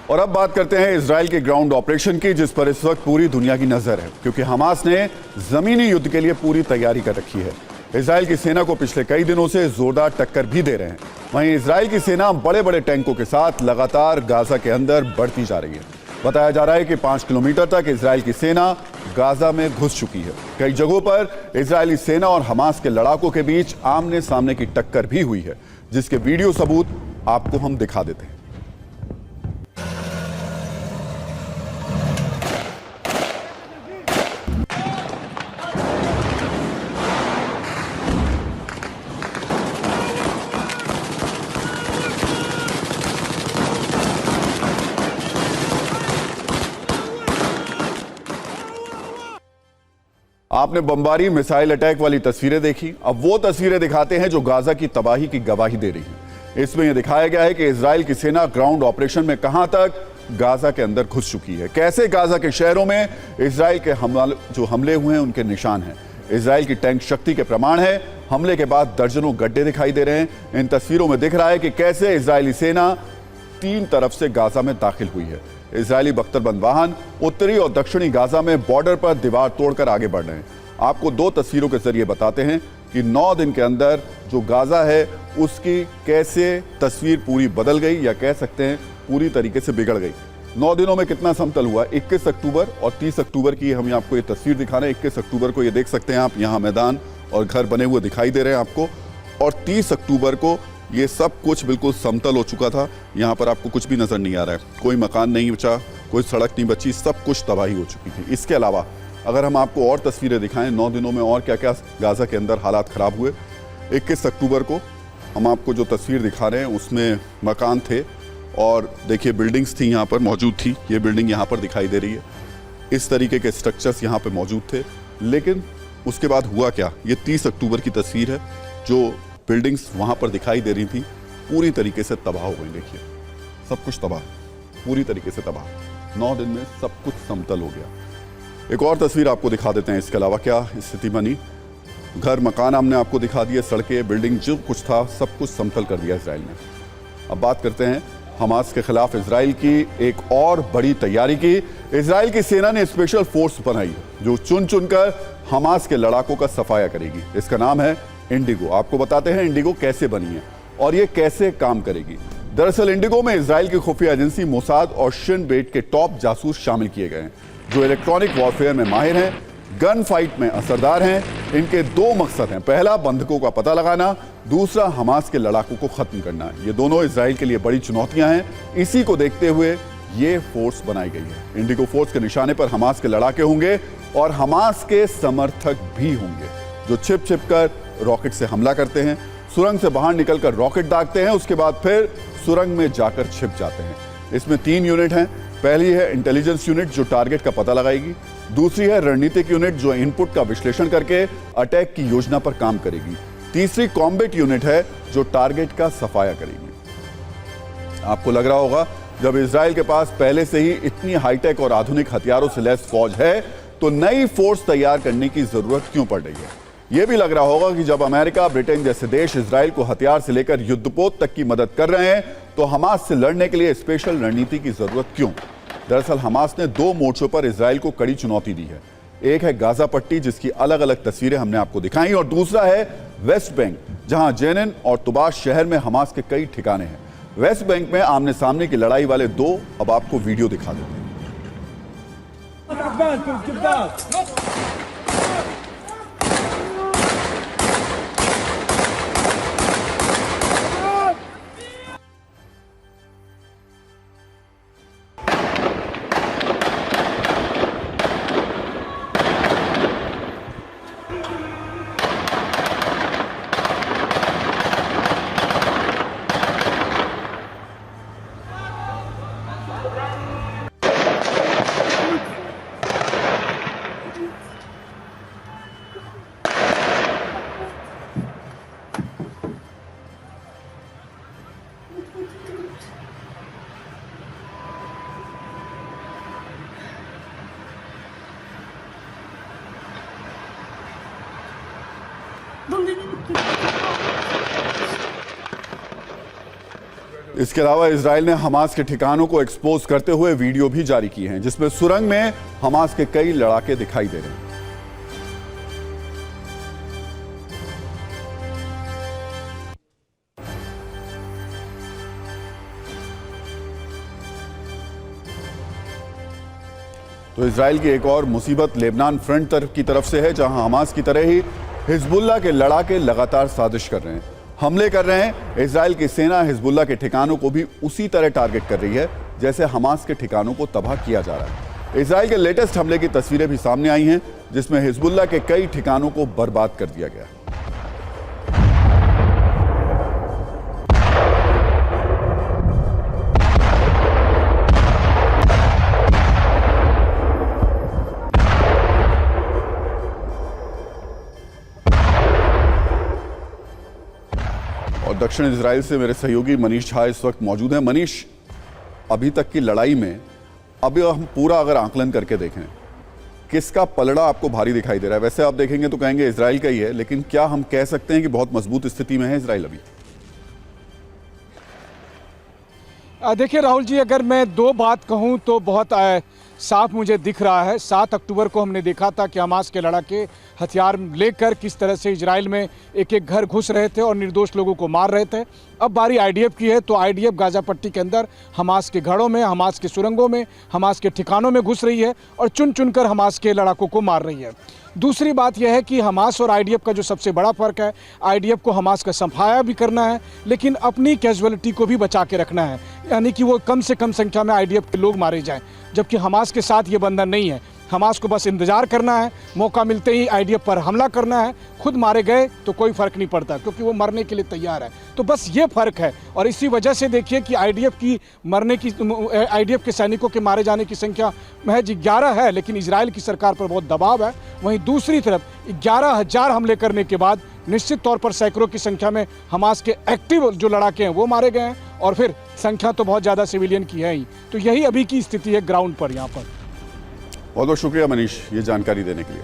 और अब बात करते हैं इजराइल के ग्राउंड ऑपरेशन की, जिस पर इस वक्त पूरी दुनिया की नजर है, क्योंकि हमास ने जमीनी युद्ध के लिए पूरी तैयारी कर रखी है। इजराइल की सेना को पिछले कई दिनों से जोरदार टक्कर भी दे रहे हैं। वहीं इजराइल की सेना बड़े बड़े टैंकों के साथ लगातार गाजा के अंदर बढ़ती जा रही है। बताया जा रहा है कि 5 किलोमीटर तक इजराइल की सेना गाजा में घुस चुकी है। कई जगहों पर इजरायली सेना और हमास के लड़ाकों के बीच आमने सामने की टक्कर भी हुई है, जिसके वीडियो सबूत आपको हम दिखा देते हैं। आपने बमबारी मिसाइल अटैक वाली तस्वीरें देखी। अब वो तस्वीरें दिखाते हैं जो गाजा की तबाही की गवाही दे रही हैं। इसमें यह दिखाया गया है कि इजराइल की सेना ग्राउंड ऑपरेशन में कहां तक गाजा के अंदर घुस चुकी है, कैसे गाजा के शहरों में इजराइल के जो हमले हुए हैं उनके निशान हैं। इजराइल की टैंक शक्ति के प्रमाण है। हमले के बाद दर्जनों गड्ढे दिखाई दे रहे हैं। इन तस्वीरों में दिख रहा है कि कैसे इजरायली सेना 3 तरफ से गाजा में दाखिल हुई है। इजरायली बख्तरबंद वाहन उत्तरी और दक्षिणी गाजा में बॉर्डर पर दीवार तोड़कर आगे बढ़ रहे हैं। आपको 2 तस्वीरों के जरिए बताते हैं कि 9 दिन के अंदर जो गाजा है उसकी कैसे तस्वीर पूरी बदल गई, या कह सकते हैं पूरी तरीके से बिगड़ गई। 9 दिनों में कितना समतल हुआ। 21 अक्टूबर और 30 अक्टूबर की हम आपको ये तस्वीर दिखा रहे हैं। 21 अक्टूबर को ये देख सकते हैं आप, यहाँ मैदान और घर बने हुए दिखाई दे रहे हैं आपको। और 30 अक्टूबर को ये सब कुछ बिल्कुल समतल हो चुका था। यहाँ पर आपको कुछ भी नजर नहीं आ रहा है, कोई मकान नहीं बचा, कोई सड़क नहीं बची, सब कुछ तबाही हो चुकी थी। इसके अलावा अगर हम आपको और तस्वीरें दिखाएं 9 दिनों में और क्या क्या गाजा के अंदर हालात खराब हुए। 21 अक्टूबर को हम आपको जो तस्वीर दिखा रहे हैं उसमें मकान थे और देखिए बिल्डिंग्स थी यहाँ पर मौजूद थी। ये बिल्डिंग यहाँ पर दिखाई दे रही है। इस तरीके के स्ट्रक्चर्स यहाँ पर मौजूद थे। लेकिन उसके बाद हुआ क्या, ये 30 अक्टूबर की तस्वीर है। जो बिल्डिंग्स वहाँ पर दिखाई दे रही थी पूरी तरीके से तबाह हो गई। देखिए सब कुछ तबाह, पूरी तरीके से तबाह। 9 दिन में सब कुछ समतल हो गया। एक और तस्वीर आपको दिखा देते हैं। इसके अलावा क्या स्थिति बनी, घर मकान हमने आपको दिखा दिए, सड़कें बिल्डिंग जो कुछ था सब कुछ समतल कर दिया इजराइल ने। अब बात करते हैं हमास के खिलाफ इजराइल की एक और बड़ी तैयारी की। इजराइल की सेना ने स्पेशल फोर्स बनाई जो चुन चुनकर हमास के लड़ाकों का सफाया करेगी। इसका नाम है इंडिगो। आपको बताते हैं इंडिगो कैसे बनी है और ये कैसे काम करेगी। दरअसल इंडिगो में इजराइल की खुफिया एजेंसी मोसाद और शिन बेट के टॉप जासूस शामिल किए गए हैं जो इलेक्ट्रॉनिक वॉरफेयर में माहिर हैं, गन फाइट में असरदार हैं। इनके 2 मकसद हैं, पहला बंधकों का पता लगाना, दूसरा हमास के लड़ाकों को खत्म करना। ये दोनों इजराइल के लिए बड़ी चुनौतियां हैं। इसी को देखते हुए ये फोर्स बनाई गई है। इंडिगो फोर्स के निशाने पर हमास के लड़ाके होंगे और हमास के समर्थक भी होंगे जो छिप छिप कर रॉकेट से हमला करते हैं, सुरंग से बाहर निकलकर रॉकेट दागते हैं, उसके बाद फिर सुरंग में जाकर छिप जाते हैं। इसमें 3 यूनिट हैं। पहली है इंटेलिजेंस यूनिट जो टारगेट का पता लगाएगी, दूसरी है रणनीतिक यूनिट जो इनपुट का विश्लेषण करके अटैक की योजना पर काम करेगी, तीसरी कॉम्बैट यूनिट है जो टारगेट का सफाया करेगी। आपको लग रहा होगा जब इजराइल के पास पहले से ही इतनी हाईटेक और आधुनिक हथियारों से लैस फौज है तो नई फोर्स तैयार करने की जरूरत क्यों पड़ रही है। यह भी लग रहा होगा कि जब अमेरिका ब्रिटेन जैसे देश इजराइल को हथियार से लेकर युद्धपोत तक की मदद कर रहे हैं तो हमास से लड़ने के लिए स्पेशल रणनीति की जरूरत क्यों। दरअसल हमास ने 2 मोर्चों पर इजराइल को कड़ी चुनौती दी है। एक है गाजा पट्टी जिसकी अलग अलग तस्वीरें हमने आपको दिखाई, और दूसरा है वेस्ट बैंक जहां जेनिन और तुबास शहर में हमास के कई ठिकाने हैं। वेस्ट बैंक में आमने सामने की लड़ाई वाले 2 अब आपको वीडियो दिखा देते हैं। इसके अलावा इजराइल ने हमास के ठिकानों को एक्सपोज करते हुए वीडियो भी जारी किए हैं, जिसमें सुरंग में हमास के कई लड़ाके दिखाई दे रहे हैं। तो इजराइल की एक और मुसीबत लेबनान फ्रंट की तरफ से है, जहां हमास की तरह ही हिजबुल्लाह के लड़ाके लगातार साजिश कर रहे हैं, हमले कर रहे हैं। इजराइल की सेना हिजबुल्लाह के ठिकानों को भी उसी तरह टारगेट कर रही है जैसे हमास के ठिकानों को तबाह किया जा रहा है। इजराइल के लेटेस्ट हमले की तस्वीरें भी सामने आई हैं, जिसमें हिजबुल्लाह के कई ठिकानों को बर्बाद कर दिया गया। और दक्षिण इजराइल से मेरे सहयोगी मनीष झा इस वक्त मौजूद हैं। मनीष, अभी तक की लड़ाई में अभी हम पूरा अगर आकलन करके देखें, किसका पलड़ा आपको भारी दिखाई दे रहा है? वैसे आप देखेंगे तो कहेंगे इजराइल का ही है, लेकिन क्या हम कह सकते हैं कि बहुत मजबूत स्थिति में है इजराइल अभी? देखिए राहुल जी, अगर मैं दो बात कहूं तो बहुत साफ मुझे दिख रहा है। 7 अक्टूबर को हमने देखा था कि हमास के लड़ाके हथियार लेकर किस तरह से इजराइल में एक एक घर घुस रहे थे और निर्दोष लोगों को मार रहे थे। अब बारी आईडीएफ की है, तो आईडीएफ गाजा पट्टी के अंदर हमास के घरों में, हमास के सुरंगों में, हमास के ठिकानों में घुस रही है और चुन चुनकर हमास के लड़ाकों को मार रही है। दूसरी बात यह है कि हमास और आईडीएफ का जो सबसे बड़ा फर्क है, आईडीएफ को हमास का सफाया भी करना है, लेकिन अपनी कैजुअलिटी को भी बचा के रखना है, यानी कि वो कम से कम संख्या में आईडीएफ के लोग मारे जाएं, जबकि हमास के साथ ये बंधन नहीं है। हमास को बस इंतजार करना है, मौका मिलते ही आईडीएफ पर हमला करना है। खुद मारे गए तो कोई फर्क नहीं पड़ता, क्योंकि वो मरने के लिए तैयार है। तो बस ये फर्क है, और इसी वजह से देखिए कि आईडीएफ के सैनिकों के मारे जाने की संख्या महज 11 है, लेकिन इजराइल की सरकार पर बहुत दबाव है। वहीं दूसरी तरफ 11,000 हमले करने के बाद निश्चित तौर पर सैकड़ों की संख्या में हमास के एक्टिव जो लड़ाके हैं वो मारे गए हैं, और फिर संख्या तो बहुत ज़्यादा सिविलियन की है ही। तो यही अभी की स्थिति है ग्राउंड पर यहाँ पर। बहुत बहुत शुक्रिया मनीष ये जानकारी देने के लिए।